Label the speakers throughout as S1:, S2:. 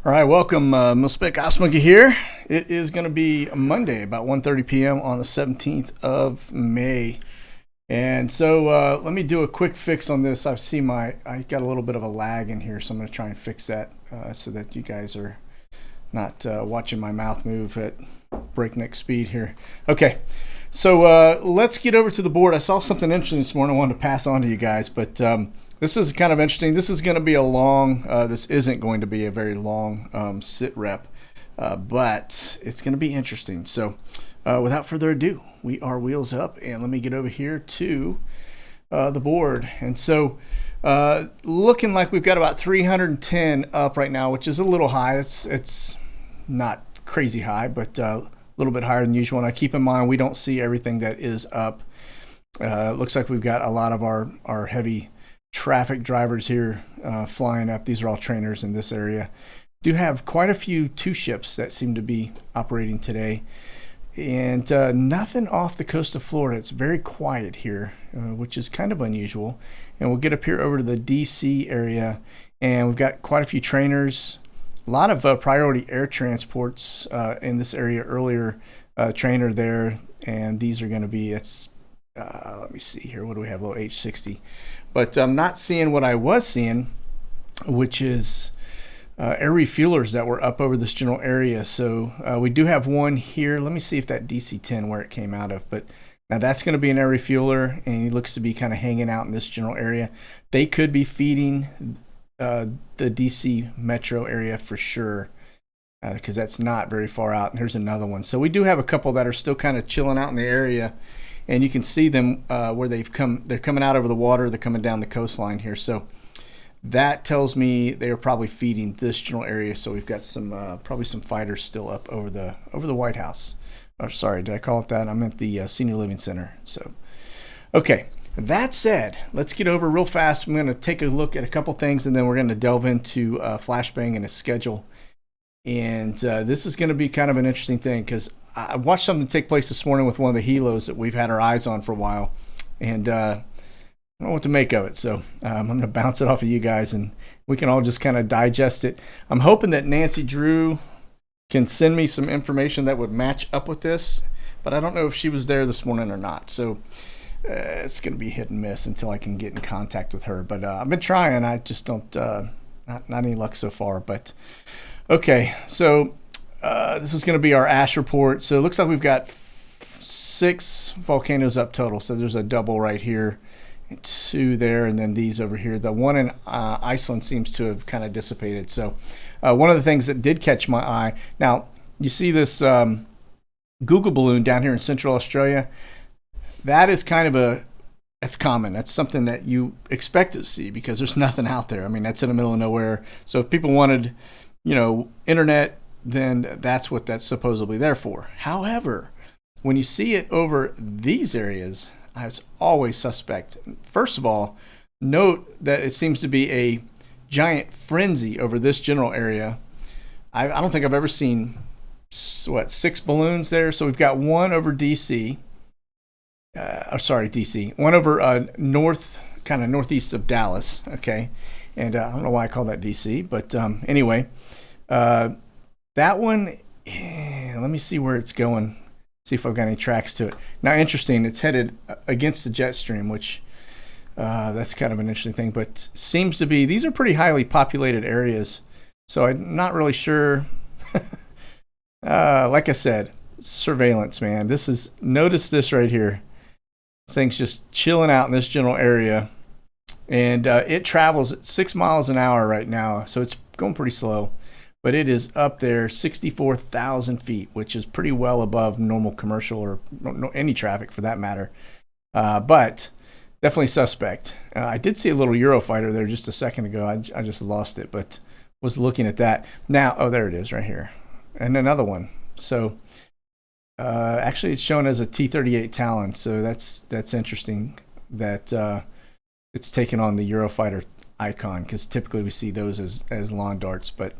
S1: All right, welcome, Milspec Ops Monkey here. It is going to be Monday, about 1:30 p.m. on the 17th of May. And so let me do a quick fix on this. I got a little bit of a lag in here, so I'm going to try and fix that so that you guys are not watching my mouth move at breakneck speed here. Okay, so let's get over to the board. I saw something interesting this morning I wanted to pass on to you guys, but this is kind of interesting. This is going to be a long, this isn't going to be a very long SITREP, but it's going to be interesting. So without further ado, we are wheels up, and let me get over here to the board. And so looking like we've got about 310 up right now, which is a little high. It's not crazy high, but a little bit higher than usual. And I keep in mind we don't see everything that is up. It looks like we've got a lot of our heavy traffic drivers here flying up. These are all trainers in this area. Do have quite a few two ships that seem to be operating today, and nothing off the coast of Florida. It's very quiet here, which is kind of unusual. And we'll get up here over to the DC area, and we've got quite a few trainers, a lot of priority air transports in this area. Earlier trainer there, and these are going to be, let me see here, what do we have, low H60. But I'm not seeing what I was seeing, which is air refuelers that were up over this general area. So we do have one here. Let me see if that DC-10, where it came out of. But now that's going to be an air refueler, and he looks to be kind of hanging out in this general area. They could be feeding the DC metro area for sure, because that's not very far out. And there's another one. So we do have a couple that are still kind of chilling out in the area. And you can see them where they've come. They're coming out over the water. They're coming down the coastline here. So that tells me they are probably feeding this general area. So we've got some probably some fighters still up over the White House. Oh, sorry, did I call it that? I meant the Senior Living Center. So, okay. That said, let's get over real fast. I'm going to take a look at a couple things, and then we're going to delve into Flashbang and his schedule. And this is going to be kind of an interesting thing, because I watched something take place this morning with one of the helos that we've had our eyes on for a while, and I don't know what to make of it. So I'm going to bounce it off of you guys, and we can all just kind of digest it. I'm hoping that Nancy Drew can send me some information that would match up with this, but I don't know if she was there this morning or not. So it's going to be hit and miss until I can get in contact with her. But I've been trying. I just don't, not any luck so far. But okay, so this is going to be our ash report. So it looks like we've got 6 volcanoes up total. So there's a double right here, 2 there, and then these over here. The one in Iceland seems to have kind of dissipated. So one of the things that did catch my eye, now you see this Google balloon down here in Central Australia. That is kind of that's common. That's something that you expect to see because there's nothing out there. I mean, that's in the middle of nowhere. So if people wanted, internet, then that's what that's supposedly there for. However, when you see it over these areas, it's always suspect. First of all, note that it seems to be a giant frenzy over this general area. I don't think I've ever seen, 6 balloons there. So we've got one over DC. DC. One over northeast of Dallas. Okay. And I don't know why I call that DC, but anyway, that one, let me see where it's going. See if I've got any tracks to it. Now, interesting, it's headed against the jet stream, which that's kind of an interesting thing, but seems to be, these are pretty highly populated areas. So I'm not really sure. Like I said, surveillance, man. Notice this right here. This thing's just chilling out in this general area. And it travels at 6 miles an hour right now, so it's going pretty slow. But it is up there 64,000 feet, which is pretty well above normal commercial or any traffic for that matter. But definitely suspect. I did see a little Eurofighter there just a second ago. I just lost it, but was looking at that. Now, there it is right here. And another one. So actually it's shown as a T-38 Talon. So that's interesting that it's taken on the Eurofighter icon, because typically we see those as lawn darts. But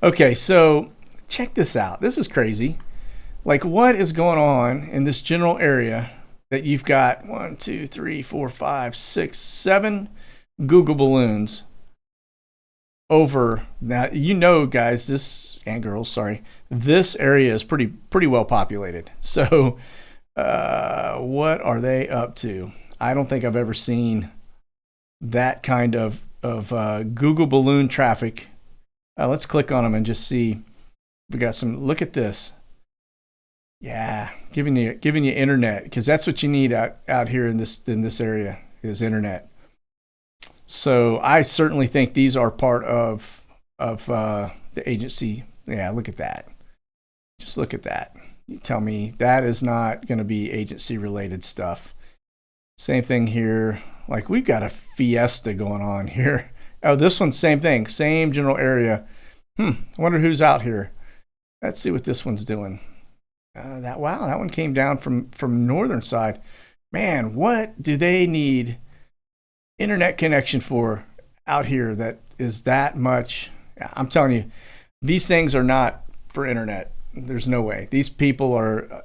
S1: okay, so check this out. This is crazy. Like, what is going on in this general area that you've got 1, 2, 3, 4, 5, 6, 7 Google balloons over now. You know, guys, this and girls, sorry, this area is pretty well populated. So, what are they up to? I don't think I've ever seen that kind of Google balloon traffic. Let's click on them and just see. We got some. Look at this. Yeah, giving you internet, because that's what you need out here in this area is internet. So I certainly think these are part of the agency. Yeah, look at that. Just look at that. You tell me that is not going to be agency related stuff. Same thing here. Like, we've got a fiesta going on here. Oh, this one's same thing. Same general area. I wonder who's out here. Let's see what this one's doing. That one came down from northern side. Man, what do they need internet connection for out here that is that much? I'm telling you, these things are not for internet. There's no way. These people are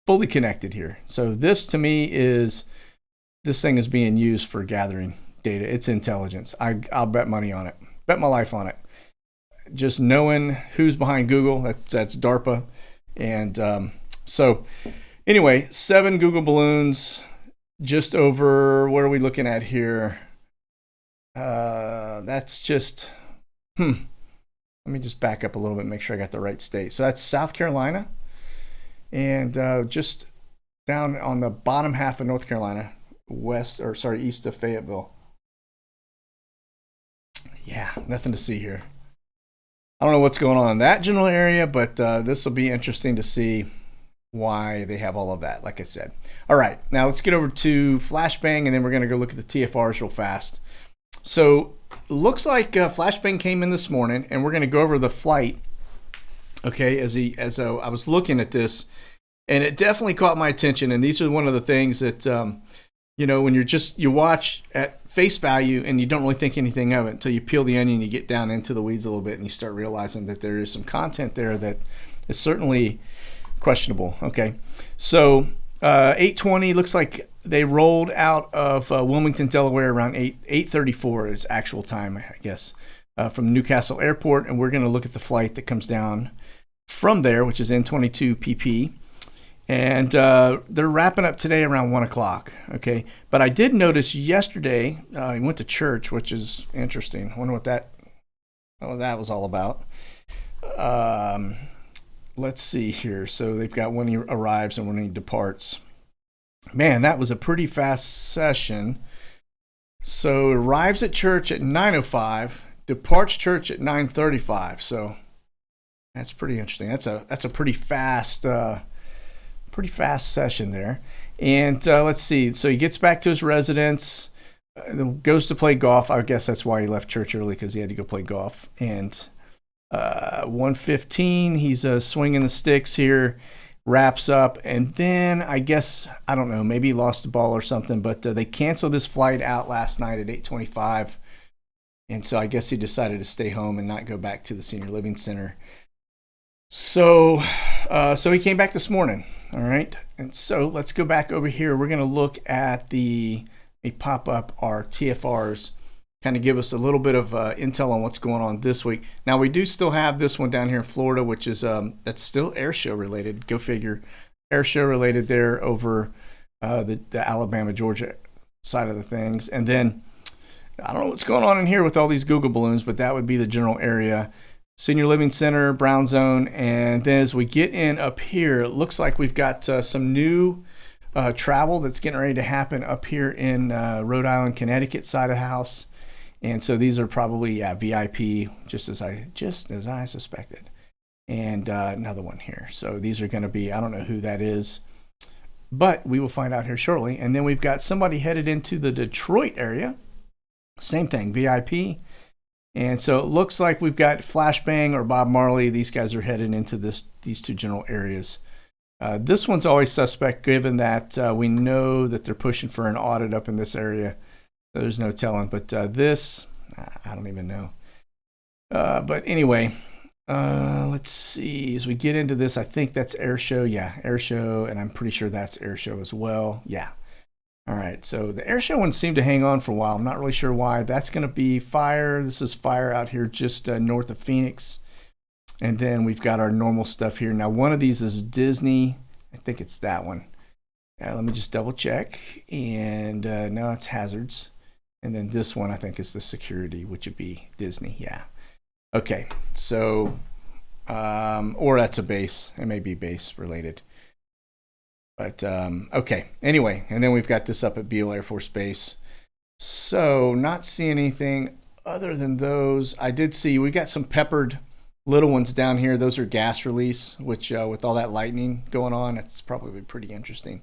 S1: fully connected here. So this, to me, this thing is being used for gathering data. It's intelligence. I'll bet money on it. Bet my life on it. Just knowing who's behind Google, that's DARPA. And so anyway, 7 Google balloons, just over, what are we looking at here? That's just, let me just back up a little bit, make sure I got the right state. So that's South Carolina, and just down on the bottom half of North Carolina, east of Fayetteville. Yeah, nothing to see here. I don't know what's going on in that general area, but this will be interesting to see why they have all of that, like I said. All right, now let's get over to Flashbang, and then we're going to go look at the TFRs real fast. So looks like Flashbang came in this morning, and we're going to go over the flight. Okay, as I was looking at this, and it definitely caught my attention. And these are one of the things that when you watch at face value and you don't really think anything of it until you peel the onion, you get down into the weeds a little bit, and you start realizing that there is some content there that is certainly questionable. Okay, so 8:20 looks like they rolled out of Wilmington, Delaware around 8:34 is actual time, I guess, from Newcastle Airport, and we're going to look at the flight that comes down from there, which is N22 PP. And they're wrapping up today around 1 o'clock. Okay, but I did notice yesterday he went to church, which is interesting. I wonder what that was all about. Let's see here. So they've got when he arrives and when he departs. Man, that was a pretty fast session. So arrives at church at 9:05, departs church at 9:35. So that's pretty interesting. That's a pretty fast session there. And let's see. So he gets back to his residence, goes to play golf. I guess that's why he left church early, because he had to go play golf. And 1:15, he's swinging the sticks here, wraps up. And then I guess, I don't know, maybe he lost the ball or something, but they canceled his flight out last night at 8:25. And so I guess he decided to stay home and not go back to the Senior Living Center. So he came back this morning. All right. And so let's go back over here. We're going to look at let me pop up our TFRs, kind of give us a little bit of intel on what's going on this week. Now, we do still have this one down here in Florida, which is that's still air show related. Go figure. Air show related there over the Alabama, Georgia side of the things. And then I don't know what's going on in here with all these Google balloons, but that would be the general area. Senior Living Center, Brown Zone. And then as we get in up here, it looks like we've got some new travel that's getting ready to happen up here in Rhode Island, Connecticut side of the house. And so these are probably VIP, just as I suspected. And another one here. So these are going to be, I don't know who that is, but we will find out here shortly. And then we've got somebody headed into the Detroit area. Same thing, VIP. And so it looks like we've got Flashbang or Bob Marley. These guys are headed into these two general areas. This one's always suspect, given that we know that they're pushing for an audit up in this area. So there's no telling. But this, I don't even know. But anyway, let's see. As we get into this, I think that's air show. Yeah, air show. And I'm pretty sure that's air show as well. Yeah. All right, so the air show one seemed to hang on for a while. I'm not really sure why. That's going to be fire. This is fire out here just north of Phoenix. And then we've got our normal stuff here. Now, one of these is Disney. I think it's that one. Let me just double check. And no, it's hazards. And then this one, I think, is the security, which would be Disney. Yeah. Okay, so, or that's a base. It may be base related. But, okay, anyway, and then we've got this up at Beale Air Force Base. So, not seeing anything other than those. I did see, we got some peppered little ones down here. Those are gas release, which with all that lightning going on, it's probably pretty interesting.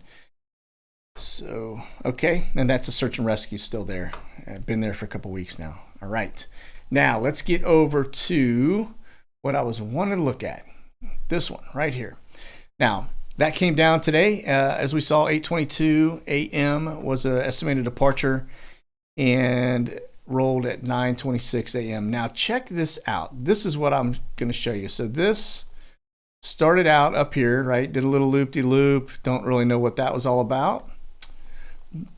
S1: So, okay, and that's a search and rescue still there. I've been there for a couple weeks now. All right, now let's get over to what I was wanting to look at. This one right here. Now, that came down today. As we saw, 8:22 a.m. was an estimated departure and rolled at 9:26 a.m. Now, check this out. This is what I'm going to show you. So this started out up here, right? Did a little loop-de-loop. Don't really know what that was all about.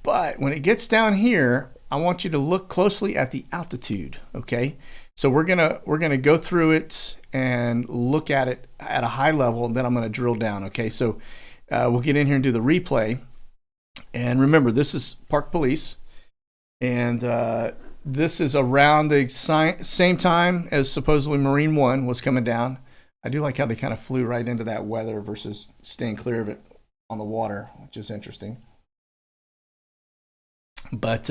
S1: But when it gets down here, I want you to look closely at the altitude, okay? So we're gonna go through it and look at it at a high level, and then I'm gonna drill down, okay? So we'll get in here and do the replay. And remember, this is Park Police, and this is around the same time as supposedly Marine One was coming down. I do like how they kind of flew right into that weather versus staying clear of it on the water, which is interesting. But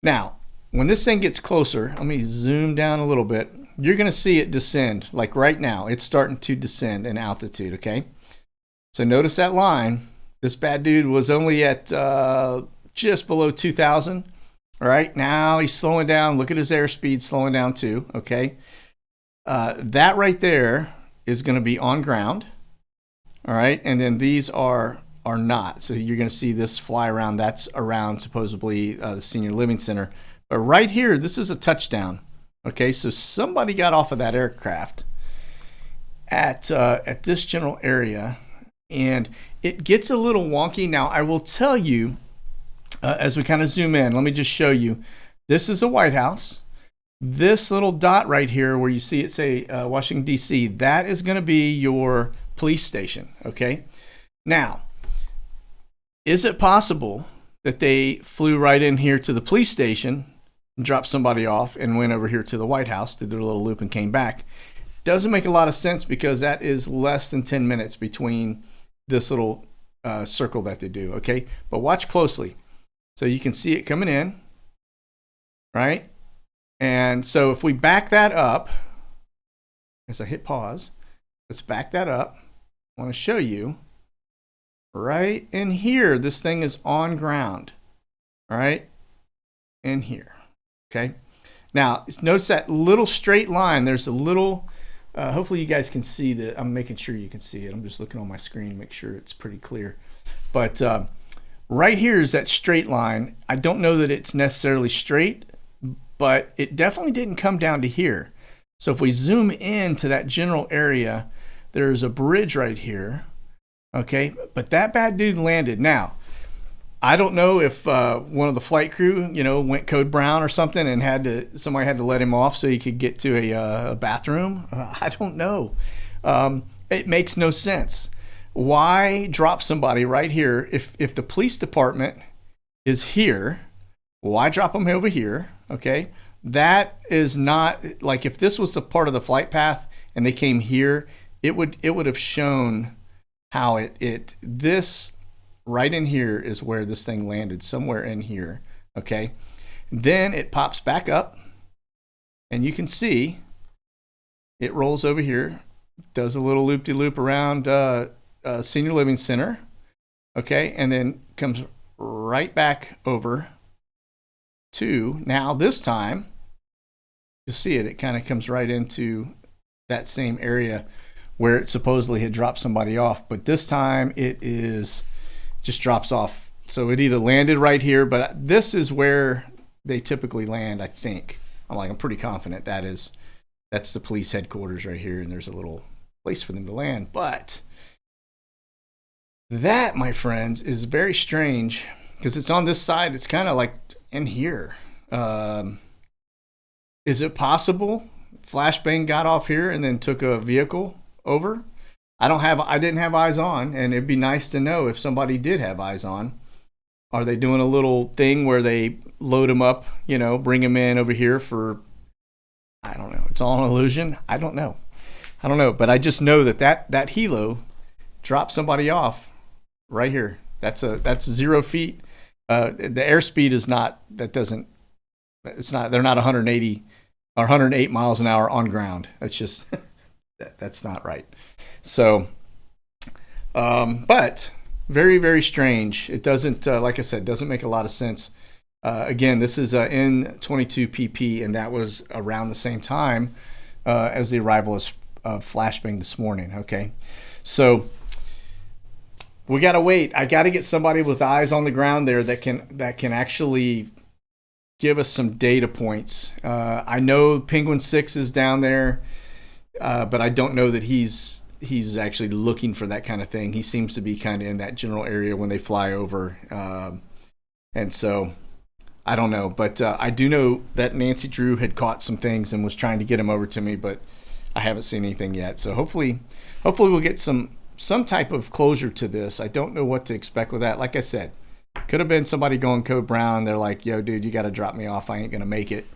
S1: now, when this thing gets closer, let me zoom down a little bit. You're going to see it descend. Like right now, it's starting to descend in altitude, okay? So notice that line. This bad dude was only at just below 2,000. All right, now he's slowing down. Look at his airspeed slowing down too, okay? That right there is going to be on ground. All right, and then these are not. So you're going to see this fly around. That's around supposedly the Senior Living Center. But right here, this is a touchdown. Okay, so somebody got off of that aircraft at this general area, and it gets a little wonky. Now, I will tell you, as we kind of zoom in, let me just show you. This is a White House. This little dot right here where you see it say Washington, D.C., that is going to be your police station, okay? Now, is it possible that they flew right in here to the police station, dropped somebody off, and went over here to the White House, did their little loop, and came back? Doesn't make a lot of sense because that is less than 10 minutes between this little circle that they do, okay? But watch closely. So you can see it coming in, right? And so if we back that up, as I hit pause, let's back that up. I want to show you right in here, this thing is on ground, all right? In here, okay? Now, notice that little straight line. There's a little, hopefully you guys can see that. I'm making sure you can see it. I'm just looking on my screen to make sure it's pretty clear. But right here is that straight line. I don't know that it's necessarily straight, but it definitely didn't come down to here. So if we zoom in to that general area, there's a bridge right here, okay? But that bad dude landed. Now, I don't know if one of the flight crew, went code brown or something and somebody had to let him off so he could get to a bathroom. I don't know. It makes no sense. Why drop somebody right here if the police department is here? Why drop them over here? Okay, that is not like if this was a part of the flight path and they came here, it would have shown how this right in here is where this thing landed, somewhere in here. Okay, then it pops back up, and you can see it rolls over here, does a little loop-de-loop around Senior Living Center. Okay, and then comes right back over to, now this time you'll see it kind of comes right into that same area where it supposedly had dropped somebody off, but this time it just drops off. So it either landed right here, but this is where they typically land, I think. I'm pretty confident that's the police headquarters right here, and there's a little place for them to land. But that, my friends, is very strange because it's on this side. It's kind of like in here. Is it possible Flashbang got off here and then took a vehicle over? I didn't have eyes on, and it'd be nice to know if somebody did have eyes on. Are they doing a little thing where they load them up, bring them in over here for, I don't know. It's all an illusion. I don't know. But I just know that helo dropped somebody off right here. That's 0 feet. The airspeed is not, it's not, they're not 180 or 108 miles an hour on ground. That's just, that's not right. So, but very, very strange. It doesn't, like I said, doesn't make a lot of sense. Again, this is N22 PP, and that was around the same time as the arrival of Flashbang this morning. Okay, so we gotta wait. I gotta get somebody with eyes on the ground there that can actually give us some data points. I know Penguin 6 is down there, but I don't know that he's actually looking for that kind of thing. He seems to be kind of in that general area when they fly over, and so I don't know. But I do know that Nancy Drew had caught some things and was trying to get them over to me, but I haven't seen anything yet. So hopefully we'll get some type of closure to this. I don't know what to expect with that. Like I said, could have been somebody going code brown. They're like, yo, dude, you got to drop me off. I ain't going to make it.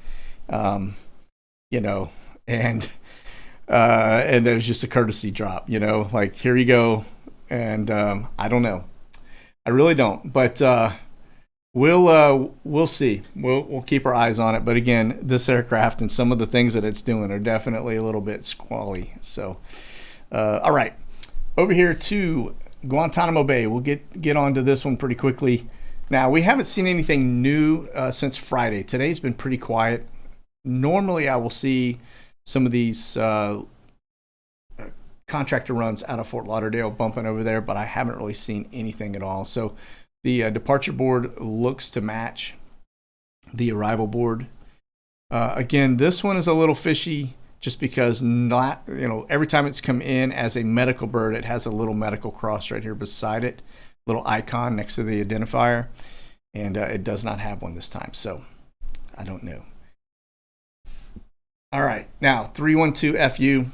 S1: And it was just a courtesy drop, like, here you go. And I don't know. I really don't. But we'll see. We'll keep our eyes on it. But again, this aircraft and some of the things that it's doing are definitely a little bit squally. So, all right. Over here to Guantanamo Bay. We'll get onto this one pretty quickly. Now, we haven't seen anything new since Friday. Today's been pretty quiet. Normally, I will see some of these contractor runs out of Fort Lauderdale bumping over there, but I haven't really seen anything at all. So the departure board looks to match the arrival board. Again, this one is a little fishy just because every time it's come in as a medical bird, it has a little medical cross right here beside it, little icon next to the identifier, and it does not have one this time. So I don't know. All right, now 312FU.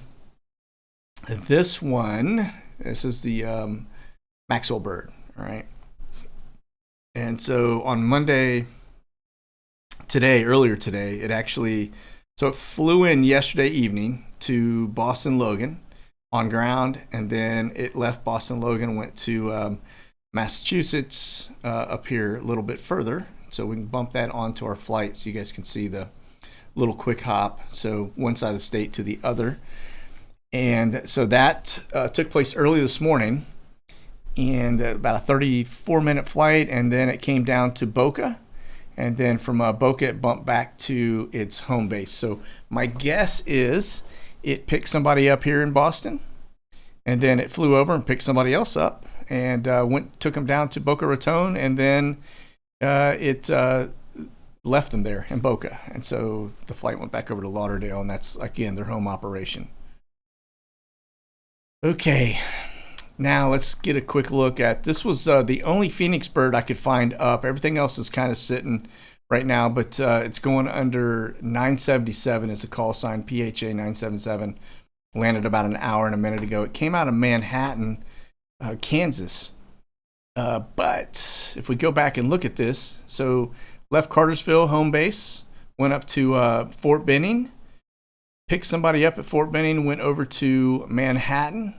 S1: This is the Maxwell bird, all right? And so on Monday, earlier today, it flew in yesterday evening to Boston Logan on ground, and then it left Boston Logan, went to Massachusetts up here a little bit further. So we can bump that onto our flight so you guys can see the little quick hop. So one side of the state to the other. And so that took place early this morning, and about a 34-minute flight, and then it came down to Boca. And then from Boca, it bumped back to its home base. So my guess is it picked somebody up here in Boston, and then it flew over and picked somebody else up, and took them down to Boca Raton, and then it left them there in Boca. And so the flight went back over to Lauderdale, and that's, again, their home operation. Okay. Now let's get a quick look at, this was the only Phoenix bird I could find up. Everything else is kind of sitting right now, but it's going under 977 as a call sign, PHA 977. Landed about an hour and a minute ago. It came out of Manhattan, Kansas. But if we go back and look at this, so left Cartersville, home base, went up to Fort Benning, picked somebody up at Fort Benning, went over to Manhattan.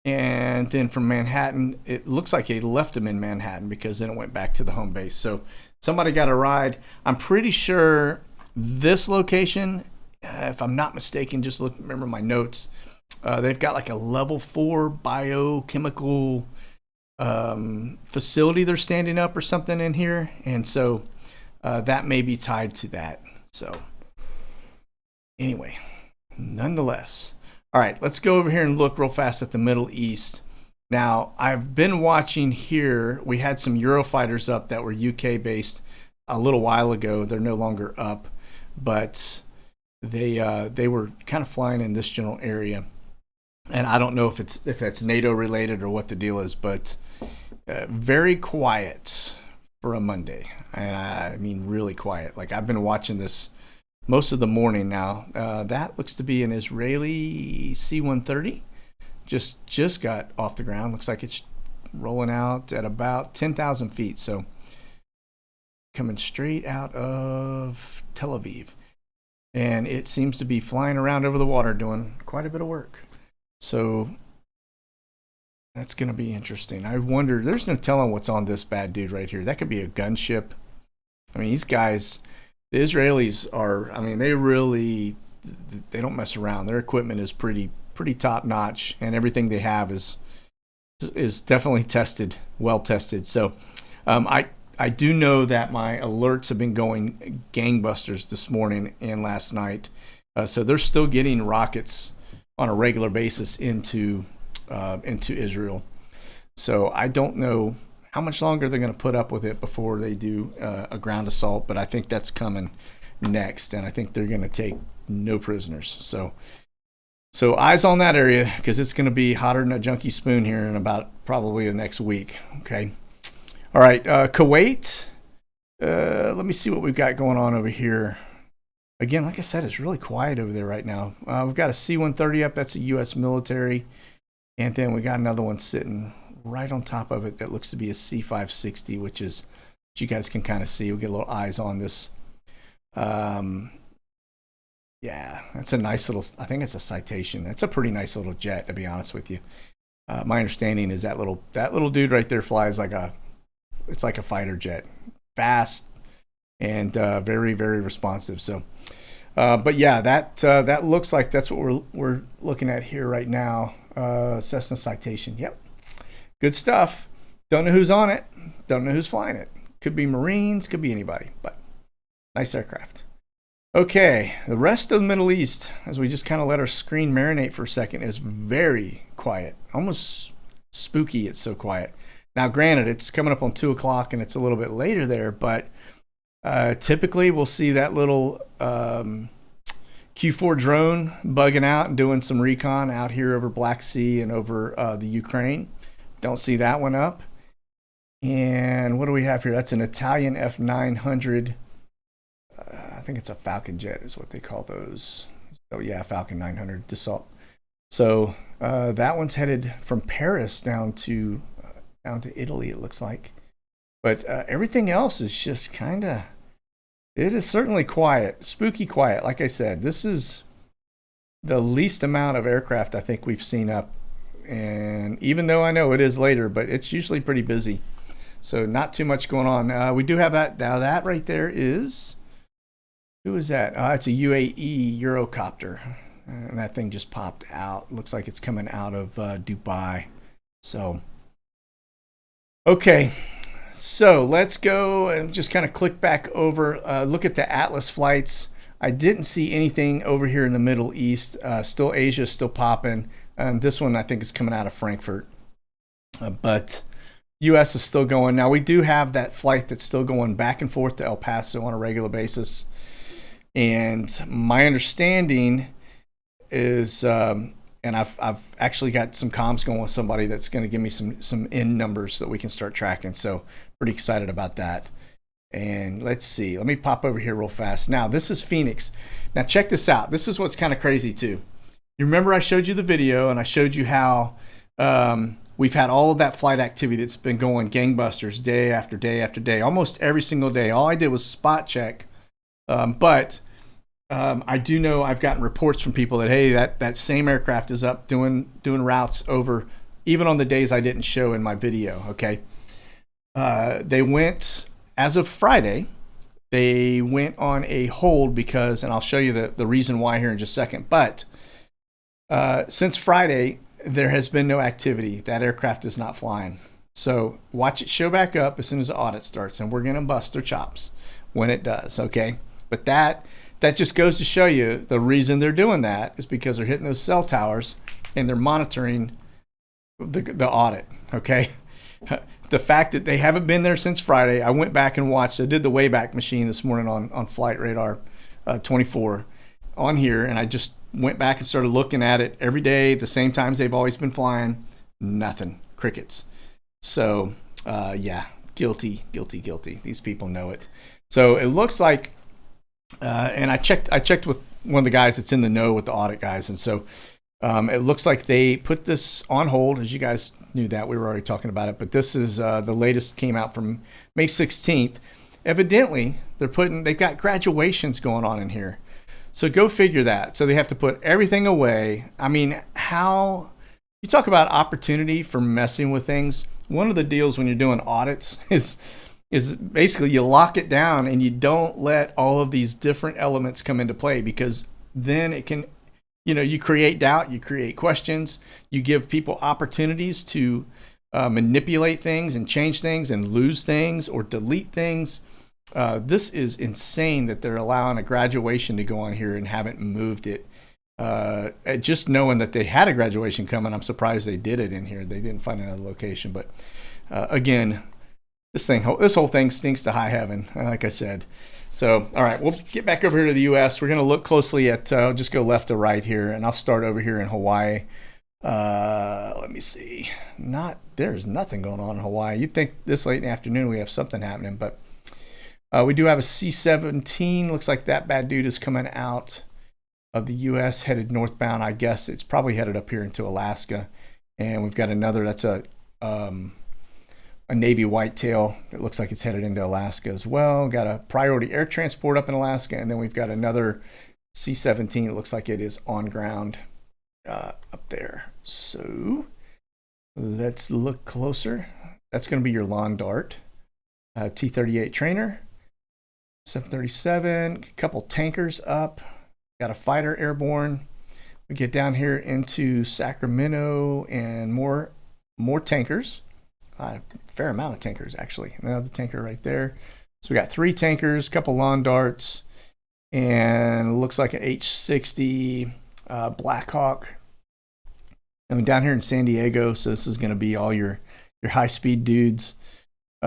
S1: And then from Manhattan, it looks like they left him in Manhattan because then it went back to the home base. So somebody got a ride. I'm pretty sure this location, if I'm not mistaken, remember my notes. They've got like a level 4 biochemical facility they're standing up or something in here. And so that may be tied to that. So anyway, nonetheless. All right, let's go over here and look real fast at the Middle East. Now, I've been watching here. We had some Eurofighters up that were UK based a little while ago. They're no longer up, but they were kind of flying in this general area. And I don't know if it's NATO related or what the deal is, but very quiet for a Monday. And I mean, really quiet. Like, I've been watching this most of the morning now. That looks to be an Israeli C-130. Just got off the ground. Looks like it's rolling out at about 10,000 feet. So coming straight out of Tel Aviv. And it seems to be flying around over the water doing quite a bit of work. So that's going to be interesting. I wonder, there's no telling what's on this bad dude right here. That could be a gunship. I mean, these guys, the Israelis are, I mean, they don't mess around. Their equipment is pretty top notch, and everything they have is definitely tested, well tested. So I do know that my alerts have been going gangbusters this morning and last night. So they're still getting rockets on a regular basis into Israel. So I don't know how much longer they're going to put up with it before they do a ground assault, but I think that's coming next, and I think they're going to take no prisoners. So eyes on that area, because it's going to be hotter than a junkie spoon here in about probably the next week. Okay. All right, Kuwait. Let me see what we've got going on over here. Again, like I said, it's really quiet over there right now. We've got a C-130 up. That's a U.S. military. And then we got another one sitting right on top of it that looks to be a C-560, which you guys can kind of see. We'll get a little eyes on this. Yeah, that's a nice little, I think it's a Citation. That's a pretty nice little jet, to be honest with you. My understanding is that little dude right there flies it's like a fighter jet. Fast and very, very responsive. So, but yeah, that looks like that's what we're looking at here right now. Cessna Citation. Yep. Good stuff. Don't know who's on it. Don't know who's flying it. Could be Marines, could be anybody, but nice aircraft. Okay, the rest of the Middle East, as we just kind of let our screen marinate for a second, is very quiet. Almost spooky, it's so quiet. Now, granted, it's coming up on 2 o'clock and it's a little bit later there, but typically we'll see that little Q4 drone bugging out and doing some recon out here over Black Sea and over the Ukraine. Don't see that one up. And what do we have here? That's an Italian F900. I think it's a Falcon jet is what they call those. Oh yeah, Falcon 900 Dassault. So that one's headed from Paris down to Italy, it looks like. But everything else is just kind of, it is certainly quiet, spooky quiet. Like I said, this is the least amount of aircraft I think we've seen up. And even though I know it is later, but it's usually pretty busy. So not too much going on. We do have that. Now that right there is, who is that? It's a UAE Eurocopter. And that thing just popped out. Looks like it's coming out of Dubai. So, okay. So let's go and just kind of click back over. Look at the Atlas flights. I didn't see anything over here in the Middle East. Still Asia, still popping. This one I think is coming out of Frankfurt. But U.S. is still going. Now we do have that flight that's still going back and forth to El Paso on a regular basis. And my understanding is, and I've actually got some comms going with somebody that's going to give me some in numbers that we can start tracking. So pretty excited about that. And let's see. Let me pop over here real fast. Now this is Phoenix. Now check this out. This is what's kind of crazy too. You remember I showed you the video and I showed you how we've had all of that flight activity that's been going gangbusters day after day after day, almost every single day. All I did was spot check. But I do know I've gotten reports from people that, hey, that same aircraft is up doing routes over, even on the days I didn't show in my video, okay? They went, as of Friday, they went on a hold because, and I'll show you the reason why here in just a second, but since Friday, there has been no activity. That aircraft is not flying. So watch it show back up as soon as the audit starts, and we're going to bust their chops when it does, okay? But that just goes to show you the reason they're doing that is because they're hitting those cell towers and they're monitoring the audit, okay? The fact that they haven't been there since Friday, I went back and watched. I did the Wayback Machine this morning on Flight Radar 24 on here, and I just went back and started looking at it every day, the same times they've always been flying. Nothing. Crickets. So, yeah, Guilty, guilty, guilty. These people know it. So it looks like, and I checked with one of the guys that's in the know with the audit guys, and so it looks like they put this on hold. As you guys knew that, we were already talking about it, but this is the latest, came out from May 16th. Evidently, they've got graduations going on in here. So go figure that. So they have to put everything away. I mean, how you talk about opportunity for messing with things. One of the deals when you're doing audits is basically you lock it down and you don't let all of these different elements come into play, because then it can, you create doubt, you create questions, you give people opportunities to manipulate things and change things and lose things or delete things. This is insane that they're allowing a graduation to go on here and haven't moved it. Just knowing that they had a graduation coming, I'm surprised they did it in here. They didn't find another location. But again, this whole thing stinks to high heaven, like I said. So, all right, we'll get back over here to the U.S. We're going to look closely at, I'll just go left to right here, and I'll start over here in Hawaii. Let me see. There's nothing going on in Hawaii. You'd think this late in the afternoon we have something happening, but we do have a C-17. Looks like that bad dude is coming out of the U.S. headed northbound. I guess it's probably headed up here into Alaska. And we've got another, that's a Navy whitetail. It looks like it's headed into Alaska as well. Got a priority air transport up in Alaska. And then we've got another C-17. It looks like it is on ground up there. So let's look closer. That's going to be your lawn dart. T-38 trainer. 737, a couple tankers up, got a fighter airborne. We get down here into Sacramento and more tankers, a fair amount of tankers actually. Another tanker right there. So we got 3 tankers, a couple lawn darts, and it looks like an H-60 Blackhawk. And down here in San Diego, so this is going to be all your high-speed dudes.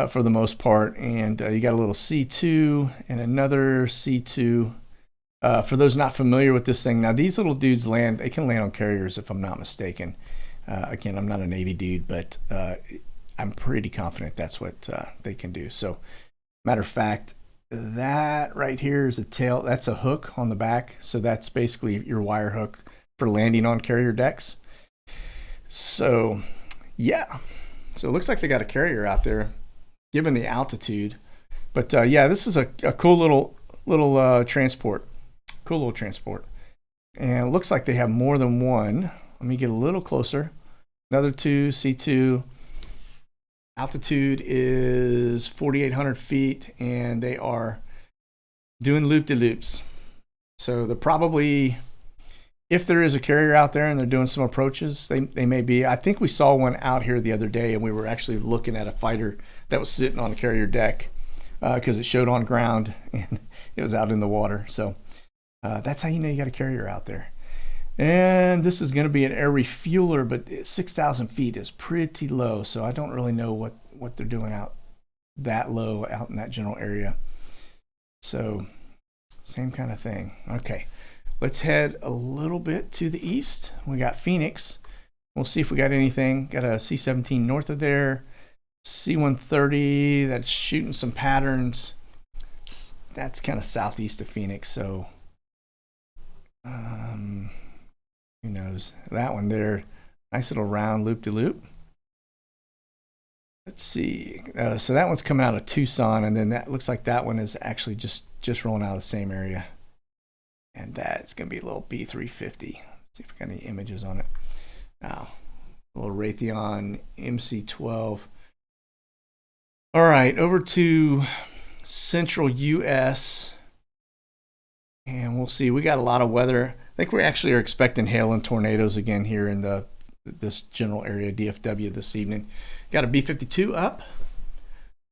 S1: For the most part, and you got a little C2 and another C2. For those not familiar with this thing, now these little dudes they can land on carriers if I'm not mistaken. Again, I'm not a Navy dude, but I'm pretty confident that's what they can do. So, matter of fact, that right here is a tail. That's a hook on the back. So that's basically your wire hook for landing on carrier decks. So, yeah. So it looks like they got a carrier out there, given the altitude. But yeah, this is a cool little transport. Cool little transport. And it looks like they have more than one. Let me get a little closer. Another 2, C2. Altitude is 4,800 feet, and they are doing loop-de-loops. So they're probably, if there is a carrier out there and they're doing some approaches, they may be. I think we saw one out here the other day, and we were actually looking at a fighter that was sitting on a carrier deck because it showed on ground and it was out in the water. So that's how you know you got a carrier out there. And this is going to be an air refueler, but 6,000 feet is pretty low. So I don't really know what they're doing out that low out in that general area. So same kind of thing. Okay. Let's head a little bit to the east. We got Phoenix. We'll see if we got anything. Got a C-17 north of there. C-130 that's shooting some patterns. That's kind of southeast of Phoenix. So, who knows? That one there. Nice little round loop-de-loop. Let's see. So that one's coming out of Tucson. And then that looks like that one is actually just rolling out of the same area. And that's going to be a little B350. Let's see if we got any images on it. Now, a little Raytheon MC-12. All right, over to central U.S. And we'll see. We got a lot of weather. I think we actually are expecting hail and tornadoes again here in this general area, DFW, this evening. Got a B-52 up.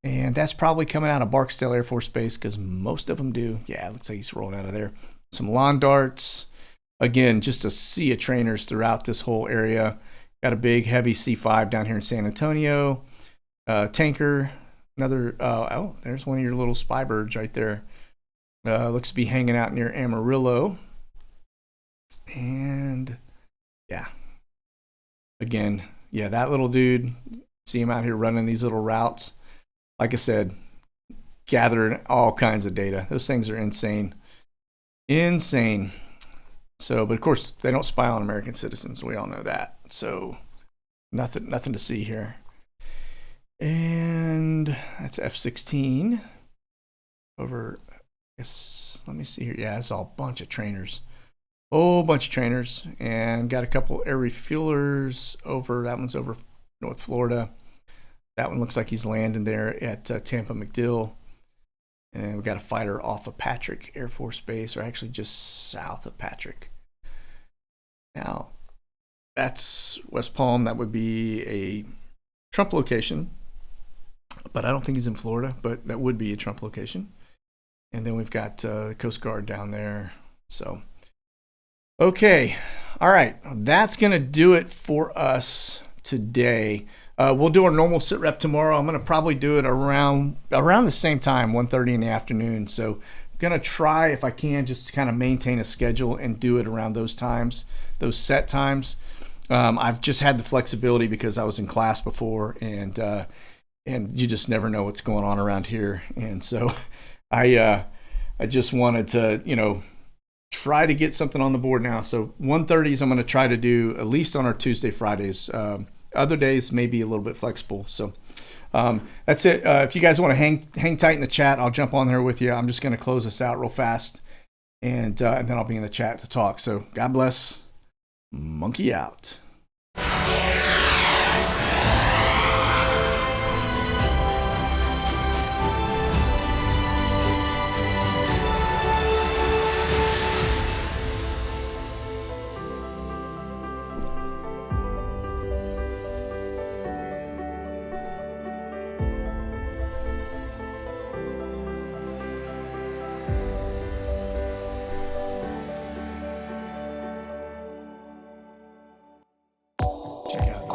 S1: And that's probably coming out of Barksdale Air Force Base because most of them do. Yeah, it looks like he's rolling out of there. Some lawn darts. Again, just a sea of trainers throughout this whole area. Got a big, heavy C5 down here in San Antonio. Tanker. Another, there's one of your little spy birds right there. Looks to be hanging out near Amarillo. And, yeah. Again, yeah, that little dude. See him out here running these little routes. like I said, gathering all kinds of data. Those things are insane. Insane. So, but of course, they don't spy on American citizens. We all know that. So, nothing to see here. And that's F-16. Over, I guess, let me see here. Yeah, it's all a bunch of trainers. Whole bunch of trainers. And got a couple air refuelers over. That one's over North Florida. That one looks like he's landing there at Tampa MacDill. And we got a fighter off of Patrick Air Force Base, or actually just south of Patrick. Now, that's West Palm. That would be a Trump location. But I don't think he's in Florida, but that would be a Trump location. And then we've got Coast Guard down there. So, okay. All right. That's going to do it for us today. We'll do our normal sit rep tomorrow. I'm going to probably do it around the same time, 1:30 in the afternoon. So I'm going to try, if I can, just to kind of maintain a schedule and do it around those times, those set times. I've just had the flexibility because I was in class before, and you just never know what's going on around here. And so I just wanted to, try to get something on the board now. So 1:30s I'm going to try to do at least on our Tuesday, Fridays. Other days may be a little bit flexible. So that's it. If you guys want to hang tight in the chat, I'll jump on there with you. I'm just going to close this out real fast, and then I'll be in the chat to talk. So God bless. Monkey out. Check out